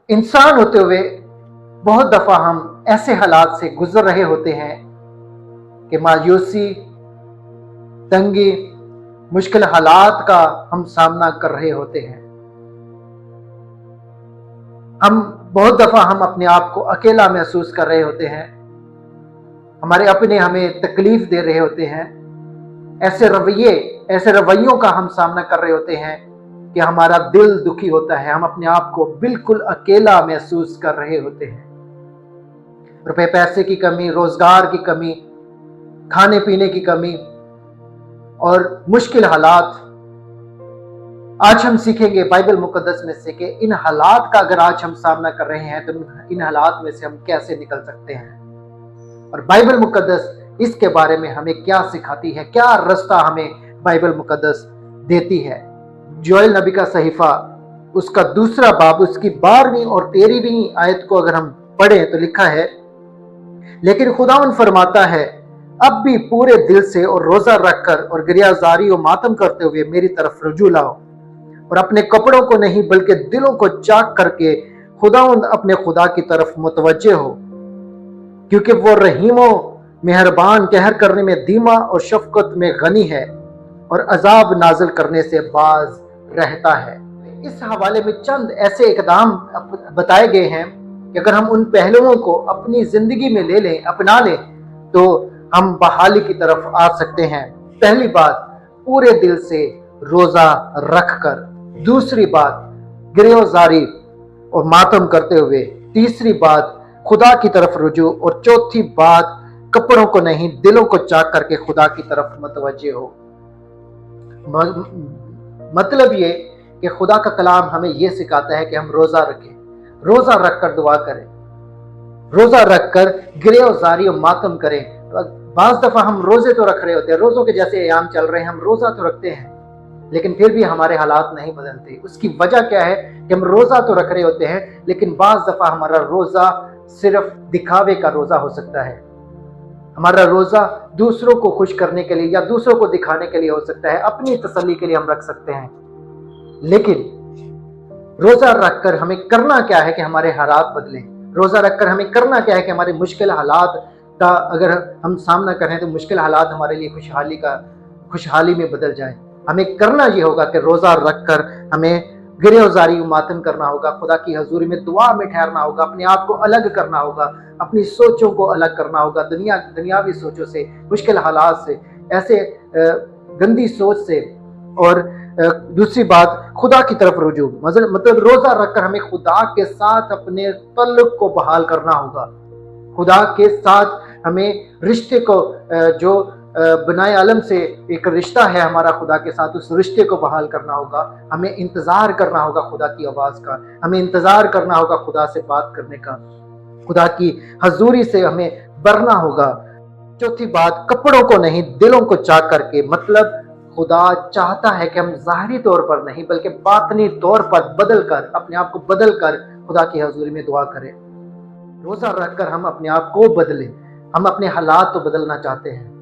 इंसान होते हुए बहुत दफा हम ऐसे हालात से गुजर रहे होते हैं कि मायूसी, तंगी, मुश्किल हालात का हम सामना कर रहे होते हैं। हम बहुत दफा हम अपने आप को अकेला महसूस कर रहे होते हैं। हमारे अपने हमें तकलीफ दे रहे होते हैं। ऐसे रवैयों का हम सामना कर रहे होते हैं कि हमारा दिल दुखी होता है। हम अपने आप को बिल्कुल अकेला महसूस कर रहे होते हैं। रुपए पैसे की कमी, रोजगार की कमी, खाने पीने की कमी और मुश्किल हालात। आज हम सीखेंगे बाइबल मुकद्दस में से कि इन हालात का अगर आज हम सामना कर रहे हैं तो इन हालात में से हम कैसे निकल सकते हैं, और बाइबल मुकद्दस इसके बारे में हमें क्या सिखाती है, क्या रास्ता हमें बाइबल मुकद्दस देती है। जोएल नबी का सहीफा उसका 2 बाब उसकी 12वीं और 13वीं आयत को अगर हम पढ़ें तो लिखा है, लेकिन खुदावन फरमाता है, अब भी पूरे दिल से और रोजा रखकर और गिरियाजारी और मातम करते हुए मेरी तरफ रुजू लाओ, और अपने कपड़ों को नहीं बल्कि दिलों को चाक करके खुदावन अपने खुदा की तरफ मुतवज्जे हो, क्योंकि वो रहीमो मेहरबान, कहर करने में धीमा और शफकत में गनी है और अजाब नाजिल करने से बाज रहता है। इस हवाले में चंद ऐसे इकदाम बताए गए हैं कि अगर हम उन पहलुओं को अपनी जिंदगी में ले लें, अपना लें, तो हम बहाली की तरफ आ सकते हैं। पहली बात, पूरे दिल से रोजा रखकर। दूसरी बात, गिरफ्तारी और मातम करते हुए। तीसरी बात, खुदा की तरफ रुजू। और चौथी बात, कपड़ों को नहीं दिलों को चाक करके खुदा की तरफ मुतवज्जे हो। मतलब ये कि खुदा का कलाम हमें यह सिखाता है कि हम रोजा रखें, रोजा रखकर दुआ करें, रोजा रखकर गिरफ्तारी और मातम करें। बाज दफा हम रोजे तो रख रहे होते हैं, रोजों के जैसे अयाम चल रहे हैं, हम रोजा तो रखते हैं, लेकिन फिर भी हमारे हालात नहीं बदलते। उसकी वजह क्या है कि हम रोजा तो रख रहे होते हैं, लेकिन बाज दफा हमारा रोजा सिर्फ दिखावे का रोजा हो सकता है। हमारा रोजा दूसरों को खुश करने के लिए या दूसरों को दिखाने के लिए हो सकता है, अपनी तसल्ली के लिए हम रख सकते हैं। लेकिन रोजा रखकर हमें करना क्या है कि हमारे हालात बदलें। रोजा रखकर हमें करना क्या है कि हमारे मुश्किल हालात का अगर हम सामना करें तो मुश्किल हालात हमारे लिए खुशहाली में बदल जाए। हमें करना ये होगा कि रोजा रखकर हमें गिरफ्तारी मातम करना होगा, खुदा की हजूरी में दुआ में ठहरना होगा, अपने आप को अलग करना होगा, अपनी सोचों को अलग करना होगा दुनियावी सोचों से, मुश्किल हालात से, ऐसे गंदी सोच से। और दूसरी बात, खुदा की तरफ रुजू। मतलब रोजा रखकर हमें खुदा के साथ अपने तल्लुक को बहाल करना होगा। खुदा के साथ हमें रिश्ते को, जो बनाए आलम से एक रिश्ता है हमारा खुदा के साथ, उस रिश्ते को बहाल करना होगा। हमें इंतजार करना होगा खुदा की आवाज का, हमें इंतजार करना होगा खुदा से बात करने का, खुदा की हजूरी से हमें बढ़ना होगा। चौथी बात, कपड़ों को नहीं दिलों को चाक करके। मतलब खुदा चाहता है कि हम ज़ाहिरी तौर पर नहीं बल्कि बातनी तौर पर बदल कर, अपने आप को बदल कर खुदा की हजूरी में दुआ करें। रोजा रखकर हम अपने आप को बदलें। हम अपने हालात तो बदलना चाहते हैं,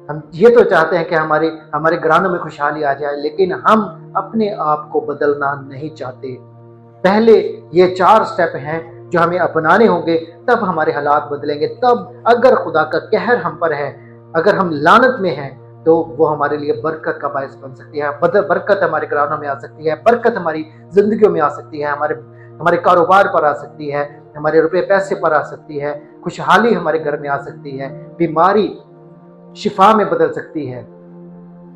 हम ये तो चाहते हैं कि हमारे घरानों में खुशहाली आ जाए, लेकिन हम अपने आप को बदलना नहीं चाहते। पहले ये 4 स्टेप हैं जो हमें अपनाने होंगे, तब हमारे हालात बदलेंगे। तब अगर खुदा का कहर हम पर है, अगर हम लानत में हैं, तो वो हमारे लिए बरकत का बायस बन सकती है। बरकत हमारे घरानों में आ सकती है, बरकत हमारी जिंदगियों में आ सकती है, हमारे कारोबार पर आ सकती है, हमारे रुपए पैसे पर आ सकती है, खुशहाली हमारे घर में आ सकती है, बीमारी शिफा में बदल सकती है।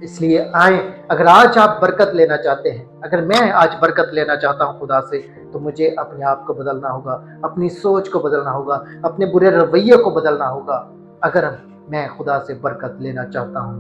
इसलिए आए, अगर आज आप बरकत लेना चाहते हैं, अगर मैं आज बरकत लेना चाहता हूं खुदा से, तो मुझे अपने आप को बदलना होगा, अपनी सोच को बदलना होगा, अपने बुरे रवैये को बदलना होगा, अगर मैं खुदा से बरकत लेना चाहता हूं।